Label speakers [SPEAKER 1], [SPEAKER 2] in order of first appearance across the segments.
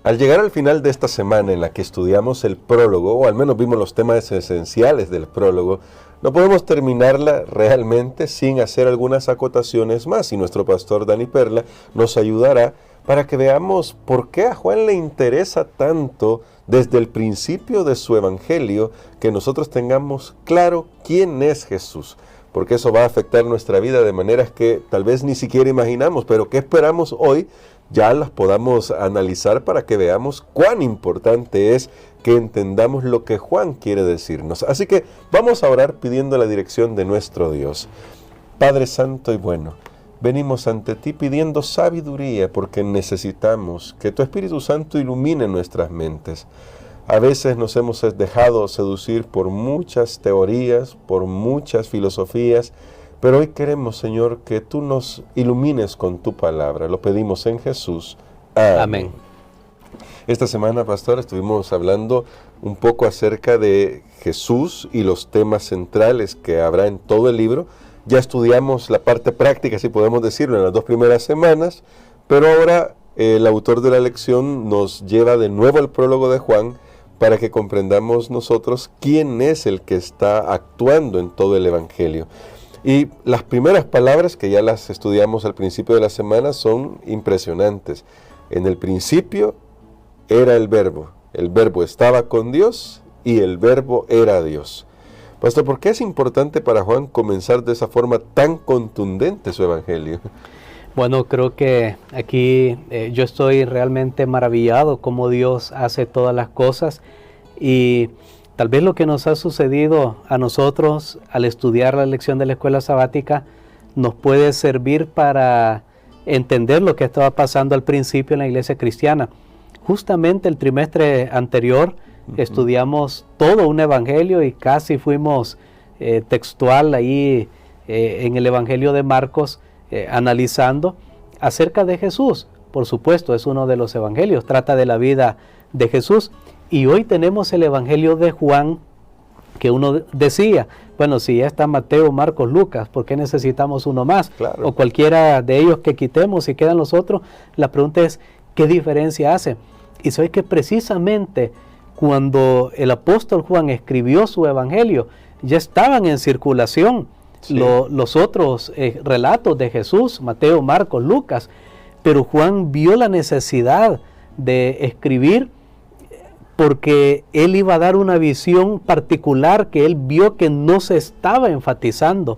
[SPEAKER 1] Al llegar al final de esta semana en la que estudiamos el prólogo, o al menos vimos los temas esenciales del prólogo, no podemos terminarla realmente sin hacer algunas acotaciones más, y nuestro pastor Dani Perla nos ayudará para que veamos por qué a Juan le interesa tanto desde el principio de su evangelio que nosotros tengamos claro quién es Jesús, porque eso va a afectar nuestra vida de maneras que tal vez ni siquiera imaginamos, pero que esperamos hoy ya las podamos analizar para que veamos cuán importante es que entendamos lo que Juan quiere decirnos. Así que vamos a orar pidiendo la dirección de nuestro Dios. Padre Santo y bueno, venimos ante ti pidiendo sabiduría porque necesitamos que tu Espíritu Santo ilumine nuestras mentes. A veces nos hemos dejado seducir por muchas teorías, por muchas filosofías, pero hoy queremos, Señor, que tú nos ilumines con tu palabra. Lo pedimos en Jesús. Amén. Esta semana, pastor, estuvimos hablando un poco acerca de Jesús y los temas centrales que habrá en todo el libro. Ya estudiamos la parte práctica, si podemos decirlo, en las 2 primeras semanas, pero ahora el autor de la lección nos lleva de nuevo al prólogo de Juan para que comprendamos nosotros quién es el que está actuando en todo el evangelio. Y las primeras palabras, que ya las estudiamos al principio de la semana, son impresionantes. En el principio era el verbo estaba con Dios y el verbo era Dios. Pastor, ¿por qué es importante para Juan comenzar de esa forma tan contundente su evangelio?
[SPEAKER 2] Bueno, creo que aquí yo estoy realmente maravillado cómo Dios hace todas las cosas, y tal vez lo que nos ha sucedido a nosotros al estudiar la lección de la escuela sabática nos puede servir para entender lo que estaba pasando al principio en la iglesia cristiana. Justamente el trimestre anterior estudiamos todo un evangelio y casi fuimos textual ahí en el evangelio de Marcos, analizando acerca de Jesús. Por supuesto, es uno de los evangelios, trata de la vida de Jesús. Y hoy tenemos el evangelio de Juan, que uno decía, bueno, si ya está Mateo, Marcos, Lucas, ¿por qué necesitamos uno más?
[SPEAKER 1] Claro.
[SPEAKER 2] O cualquiera de ellos que quitemos y quedan los otros. La pregunta es, ¿qué diferencia hace? Y sabe que precisamente cuando el apóstol Juan escribió su evangelio, ya estaban en circulación los otros relatos de Jesús, Mateo, Marcos, Lucas, pero Juan vio la necesidad de escribir porque él iba a dar una visión particular que él vio que no se estaba enfatizando.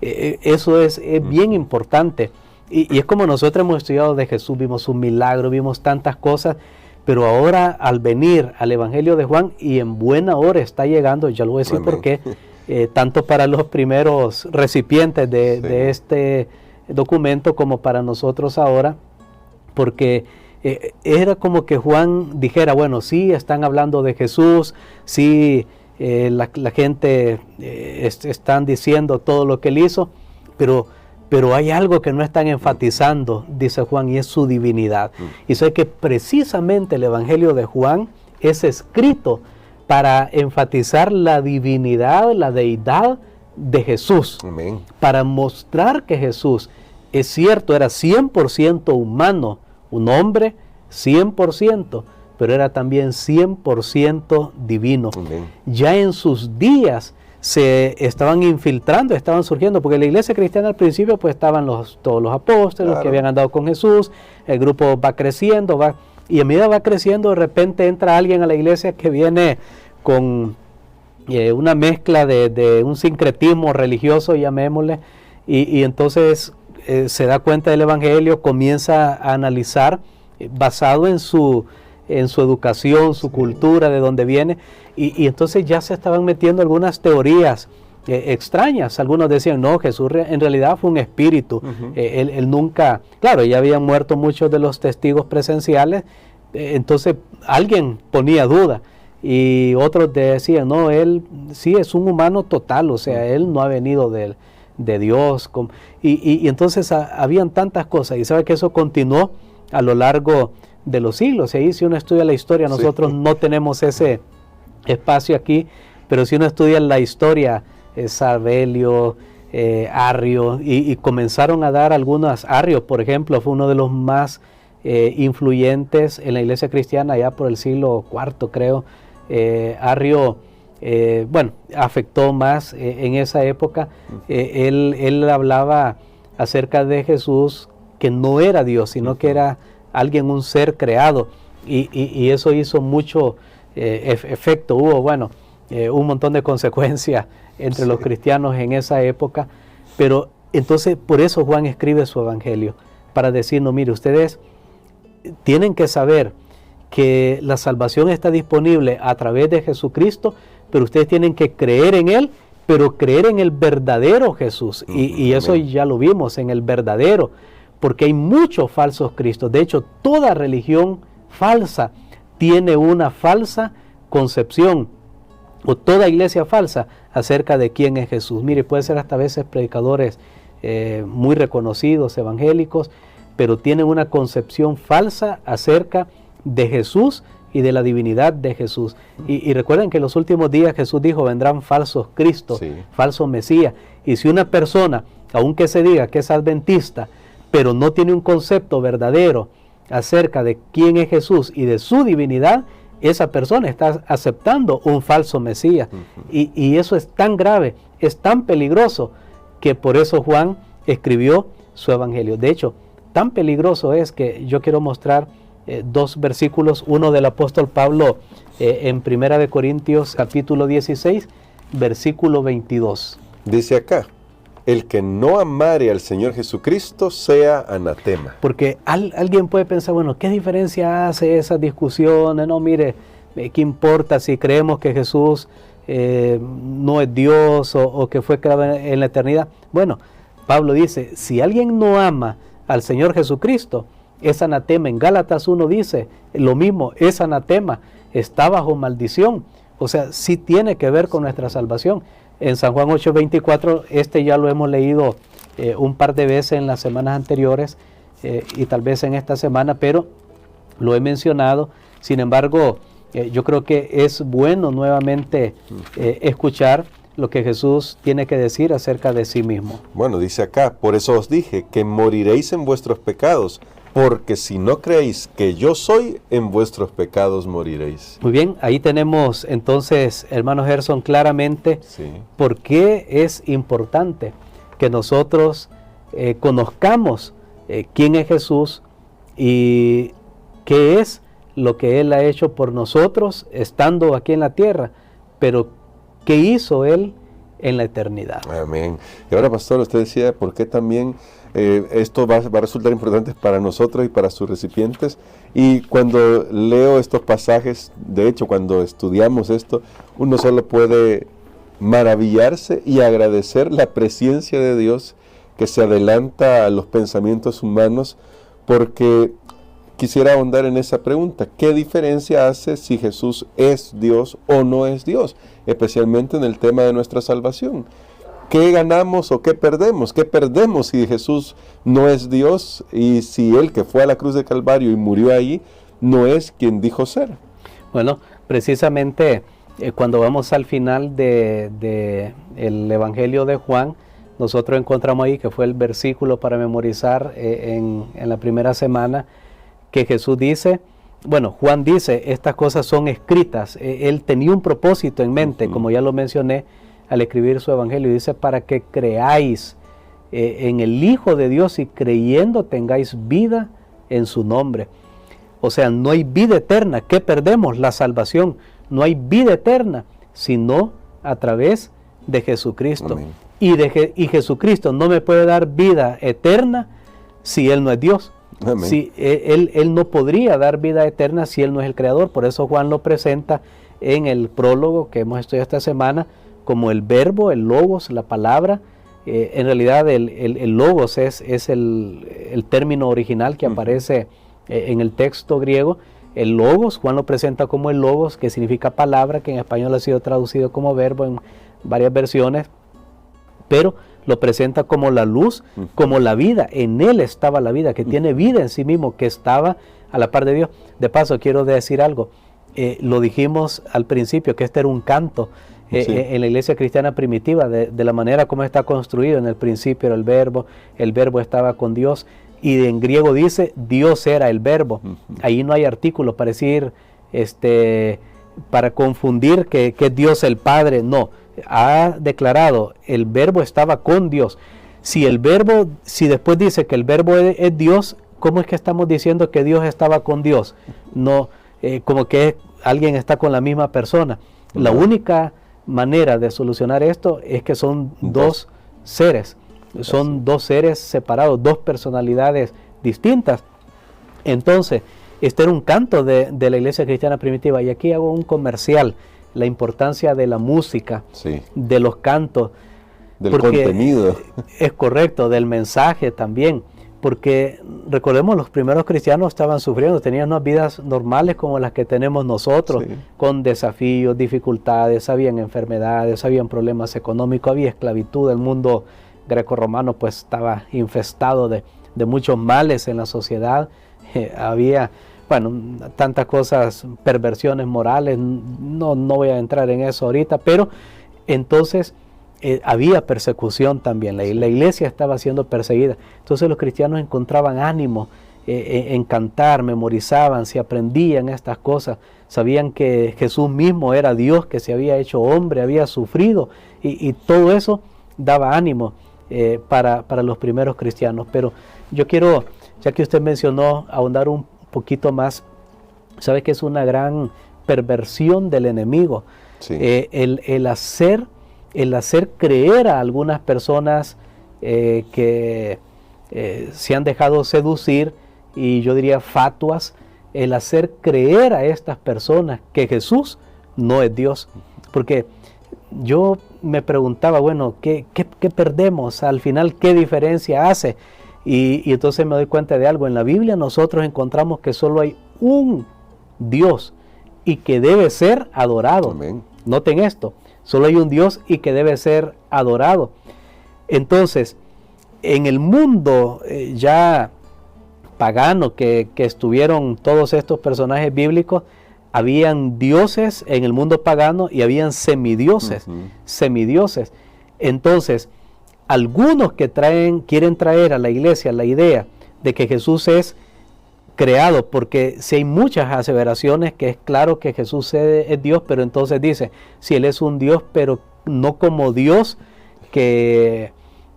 [SPEAKER 2] Eso es bien importante. Y es como nosotros hemos estudiado de Jesús, vimos un milagro, vimos tantas cosas, pero ahora al venir al Evangelio de Juan, y en buena hora está llegando, ya lo voy a decir por qué, tanto para los primeros recipientes de este documento como para nosotros ahora, porque era como que Juan dijera, bueno, sí, están hablando de Jesús, sí, la gente están diciendo todo lo que él hizo, pero hay algo que no están enfatizando, dice Juan, y es su divinidad. Y sé que precisamente el Evangelio de Juan es escrito para enfatizar la divinidad, la deidad de Jesús.
[SPEAKER 1] Amén.
[SPEAKER 2] Para mostrar que Jesús, es cierto, era 100% humano, un hombre 100%, pero era también 100% divino.
[SPEAKER 1] Amén.
[SPEAKER 2] Ya en sus días se estaban infiltrando, estaban surgiendo, porque la iglesia cristiana al principio pues estaban todos los apóstoles, los que habían andado con Jesús, el grupo va creciendo, y a medida va creciendo, de repente entra alguien a la iglesia que viene con una mezcla de un sincretismo religioso, llamémosle, y entonces se da cuenta del evangelio, comienza a analizar basado en su educación, su cultura, de dónde viene, y entonces ya se estaban metiendo algunas teorías extrañas. Algunos decían, no, Jesús en realidad fue un espíritu. Él nunca, claro, ya habían muerto muchos de los testigos presenciales, entonces alguien ponía duda, y otros decían, no, él sí es un humano total, o sea, él no ha venido de Dios, y entonces habían tantas cosas, y sabe que eso continuó a lo largo de los siglos. Y ahí, si uno estudia la historia, nosotros no tenemos ese espacio aquí, pero si uno estudia la historia, Sabelio, Arrio, y comenzaron a dar algunas. Arrio, por ejemplo, fue uno de los más influyentes en la iglesia cristiana ya por el siglo IV, creo. Arrio, afectó más en esa época. Él hablaba acerca de Jesús que no era Dios, sino que era alguien, un ser creado, y eso hizo mucho efecto. Hubo, un montón de consecuencias entre los cristianos en esa época, pero entonces por eso Juan escribe su evangelio, para decirnos, mire, ustedes tienen que saber que la salvación está disponible a través de Jesucristo, pero ustedes tienen que creer en Él, pero creer en el verdadero Jesús, y eso ya lo vimos, en el verdadero, porque hay muchos falsos cristos. De hecho, toda religión falsa tiene una falsa concepción, o toda iglesia falsa acerca de quién es Jesús. Mire, puede ser hasta a veces predicadores muy reconocidos, evangélicos, pero tienen una concepción falsa acerca de Jesús y de la divinidad de Jesús. Y recuerden que en los últimos días Jesús dijo, vendrán falsos cristos, falsos mesías. Y si una persona, aunque se diga que es adventista, pero no tiene un concepto verdadero acerca de quién es Jesús y de su divinidad, esa persona está aceptando un falso mesías. Y eso es tan grave, es tan peligroso, que por eso Juan escribió su evangelio. De hecho, tan peligroso es que yo quiero mostrar dos versículos, uno del apóstol Pablo en 1 Corintios capítulo 16, versículo 22.
[SPEAKER 1] Dice acá, el que no amare al Señor Jesucristo sea anatema.
[SPEAKER 2] Porque alguien puede pensar, bueno, ¿qué diferencia hace esas discusiones? No, mire, ¿qué importa si creemos que Jesús no es Dios o que fue creado en la eternidad? Bueno, Pablo dice, si alguien no ama al Señor Jesucristo, es anatema. En Gálatas 1 dice lo mismo, es anatema, está bajo maldición. O sea, sí tiene que ver con nuestra salvación. En San Juan 8:24, ya lo hemos leído un par de veces en las semanas anteriores y tal vez en esta semana, pero lo he mencionado. Sin embargo, yo creo que es bueno nuevamente escuchar lo que Jesús tiene que decir acerca de sí mismo.
[SPEAKER 1] Bueno, dice acá, por eso os dije que moriréis en vuestros pecados, porque si no creéis que yo soy, en vuestros pecados moriréis.
[SPEAKER 2] Muy bien, ahí tenemos entonces, hermano Gerson, claramente por qué es importante que nosotros conozcamos quién es Jesús y qué es lo que Él ha hecho por nosotros estando aquí en la tierra, pero qué hizo Él en la eternidad.
[SPEAKER 1] Amén. Y ahora, pastor, usted decía, ¿por qué también esto va a resultar importante para nosotros y para sus recipientes? Y cuando leo estos pasajes, de hecho, cuando estudiamos esto, uno solo puede maravillarse y agradecer la presencia de Dios que se adelanta a los pensamientos humanos, porque quisiera ahondar en esa pregunta. ¿Qué diferencia hace si Jesús es Dios o no es Dios? Especialmente en el tema de nuestra salvación. ¿Qué ganamos o qué perdemos? ¿Qué perdemos si Jesús no es Dios y si Él que fue a la cruz de Calvario y murió ahí no es quien dijo ser?
[SPEAKER 2] Bueno, precisamente cuando vamos al final de el Evangelio de Juan, nosotros encontramos ahí, que fue el versículo para memorizar en la primera semana, que Jesús dice, Juan dice, estas cosas son escritas. Él tenía un propósito en mente, como ya lo mencioné, al escribir su evangelio. Dice, para que creáis en el Hijo de Dios y creyendo tengáis vida en su nombre. O sea, no hay vida eterna. ¿Qué perdemos? La salvación. No hay vida eterna, sino a través de Jesucristo. Amén. Y Jesucristo no me puede dar vida eterna si Él no es Dios. Si, él no podría dar vida eterna si Él no es el Creador. Por eso Juan lo presenta en el prólogo que hemos estudiado esta semana como el verbo, el logos, la palabra. En realidad el logos es el término original que aparece en el texto griego. El logos, Juan lo presenta como el logos, que significa palabra, que en español ha sido traducido como verbo en varias versiones, pero lo presenta como la luz, como la vida. En Él estaba la vida, que tiene vida en sí mismo, que estaba a la par de Dios. De paso, quiero decir algo. Lo dijimos al principio, que este era un canto en la iglesia cristiana primitiva, de la manera como está construido. En el principio era el verbo estaba con Dios, y en griego dice Dios era el verbo. Ahí no hay artículo para decir, para confundir que es Dios el Padre. No, ha declarado el verbo estaba con Dios. Si después dice que el verbo es Dios, ¿cómo es que estamos diciendo que Dios estaba con Dios? No, como que alguien está con la misma persona. La única manera de solucionar esto es que son dos seres. Son dos seres separados, dos personalidades distintas. Entonces, este era un canto de la iglesia cristiana primitiva. Y aquí hago un comercial, la importancia de la música, de los cantos.
[SPEAKER 1] Del contenido.
[SPEAKER 2] Es correcto, del mensaje también. Porque recordemos, los primeros cristianos estaban sufriendo, tenían unas vidas normales como las que tenemos nosotros, con desafíos, dificultades, habían enfermedades, habían problemas económicos, había esclavitud, el mundo grecorromano pues estaba infestado de muchos males en la sociedad, había, tantas cosas, perversiones morales, no voy a entrar en eso ahorita, pero entonces había persecución también, la iglesia estaba siendo perseguida, entonces los cristianos encontraban ánimo en cantar, memorizaban, se aprendían estas cosas, sabían que Jesús mismo era Dios, que se había hecho hombre, había sufrido, y todo eso daba ánimo para los primeros cristianos. Pero yo quiero, ya que usted mencionó, ahondar un poquito más. Sabe que es una gran perversión del enemigo, el hacer creer a algunas personas que se han dejado seducir, y yo diría fatuas, el hacer creer a estas personas que Jesús no es Dios. Porque yo me preguntaba, ¿qué perdemos? Al final, ¿qué diferencia hace? Y entonces me doy cuenta de algo. En la Biblia nosotros encontramos que solo hay un Dios y que debe ser adorado.
[SPEAKER 1] Amén.
[SPEAKER 2] Noten esto, solo hay un Dios y que debe ser adorado. Entonces, en el mundo ya pagano que estuvieron todos estos personajes bíblicos, habían dioses en el mundo pagano y habían semidioses, semidioses. Entonces, algunos que quieren traer a la iglesia la idea de que Jesús es creado, porque si hay muchas aseveraciones que es claro que Jesús es Dios, pero entonces dice, si Él es un Dios, pero no como Dios que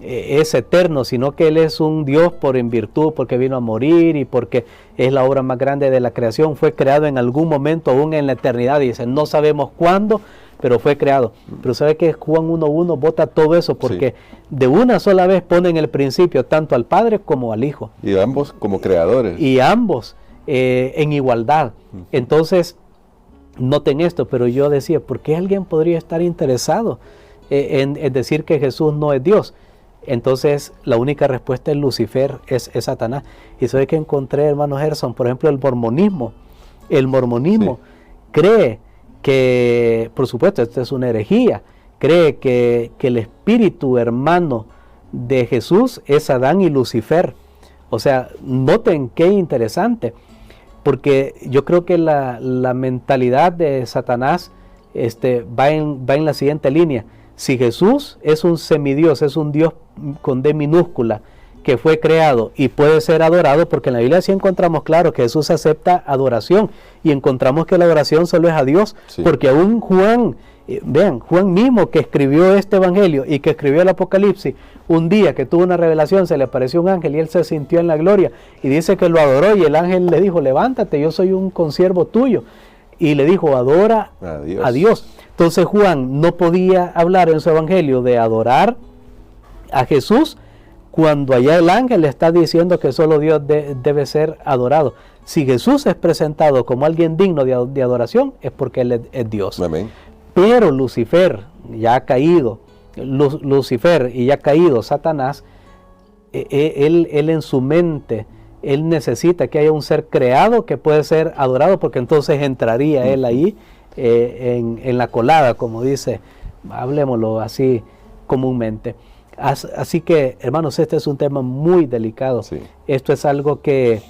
[SPEAKER 2] es eterno, sino que Él es un Dios en virtud, porque vino a morir y porque es la obra más grande de la creación, fue creado en algún momento, aún en la eternidad, dice, no sabemos cuándo, pero fue creado. Pero sabe que Juan 1:1 bota todo eso, porque de una sola vez pone en el principio tanto al Padre como al Hijo.
[SPEAKER 1] Y ambos como creadores.
[SPEAKER 2] Y ambos en igualdad. Entonces, noten esto, pero yo decía, ¿por qué alguien podría estar interesado en decir que Jesús no es Dios? Entonces, la única respuesta es Lucifer, es Satanás. Y sabe que encontré, hermano Gerson, por ejemplo, el mormonismo. El mormonismo cree que, por supuesto, esto es una herejía, cree que el espíritu hermano de Jesús es Adán y Lucifer. O sea, noten qué interesante, porque yo creo que la mentalidad de Satanás va en la siguiente línea. Si Jesús es un semidios, es un Dios con D minúscula, que fue creado y puede ser adorado, porque en la Biblia sí encontramos claro que Jesús acepta adoración, y encontramos que la adoración solo es a Dios, porque aún Juan, vean, Juan mismo que escribió este evangelio y que escribió el Apocalipsis, un día que tuvo una revelación, se le apareció un ángel y él se sintió en la gloria, y dice que lo adoró, y el ángel le dijo, levántate, yo soy un consiervo tuyo, y le dijo, adora a Dios. Entonces Juan no podía hablar en su evangelio de adorar a Jesús, cuando allá el ángel le está diciendo que solo Dios debe ser adorado. Si Jesús es presentado como alguien digno de adoración, es porque Él es Dios.
[SPEAKER 1] Amén.
[SPEAKER 2] Pero Lucifer, ya ha caído, Lucifer y ya ha caído Satanás, él en su mente, él necesita que haya un ser creado que puede ser adorado, porque entonces entraría él ahí en la colada, como dice, hablemoslo así comúnmente. Así que, hermanos, este es un tema muy delicado. Esto es algo que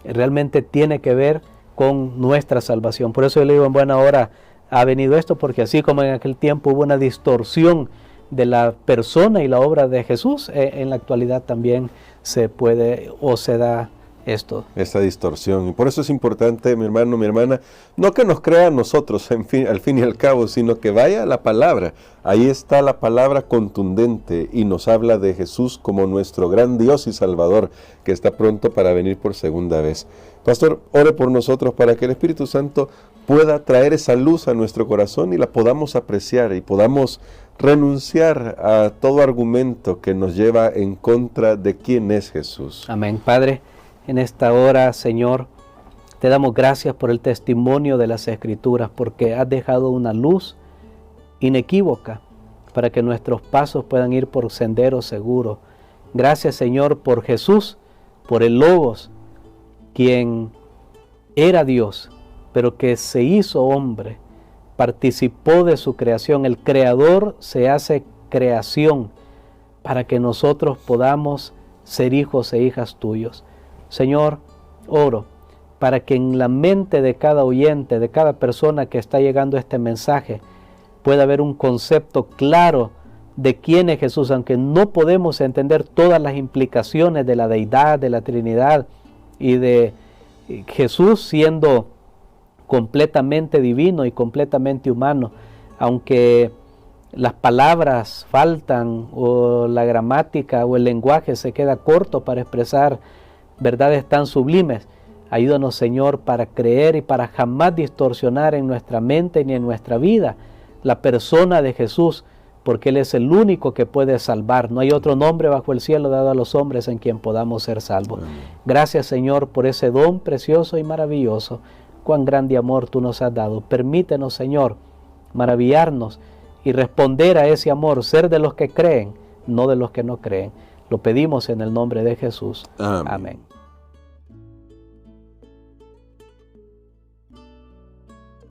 [SPEAKER 2] realmente tiene que ver con nuestra salvación. Por eso yo le digo, en buena hora ha venido esto, porque así como en aquel tiempo hubo una distorsión de la persona y la obra de Jesús, en la actualidad también se puede o se da esto.
[SPEAKER 1] Esta distorsión. Y por eso es importante, mi hermano, mi hermana, no que nos crea a nosotros al fin y al cabo, sino que vaya a la palabra. Ahí está la palabra contundente y nos habla de Jesús como nuestro gran Dios y Salvador, que está pronto para venir por segunda vez. Pastor, ore por nosotros para que el Espíritu Santo pueda traer esa luz a nuestro corazón y la podamos apreciar y podamos renunciar a todo argumento que nos lleva en contra de quién es Jesús.
[SPEAKER 2] Amén. Padre, en esta hora, Señor, te damos gracias por el testimonio de las Escrituras, porque has dejado una luz inequívoca para que nuestros pasos puedan ir por senderos seguros. Gracias, Señor, por Jesús, por el Logos, quien era Dios, pero que se hizo hombre, participó de su creación. El Creador se hace creación para que nosotros podamos ser hijos e hijas tuyos. Señor, oro para que en la mente de cada oyente, de cada persona que está llegando este mensaje, pueda haber un concepto claro de quién es Jesús, aunque no podemos entender todas las implicaciones de la deidad, de la Trinidad y de Jesús siendo completamente divino y completamente humano, aunque las palabras faltan o la gramática o el lenguaje se queda corto para expresar verdades tan sublimes. Ayúdanos, Señor, para creer y para jamás distorsionar en nuestra mente ni en nuestra vida la persona de Jesús, porque Él es el único que puede salvar. No hay otro nombre bajo el cielo dado a los hombres en quien podamos ser salvos. Gracias, Señor, por ese don precioso y maravilloso. Cuán grande amor tú nos has dado. Permítenos, Señor, maravillarnos y responder a ese amor, ser de los que creen, no de los que no creen. Lo pedimos en el nombre de Jesús. Amén.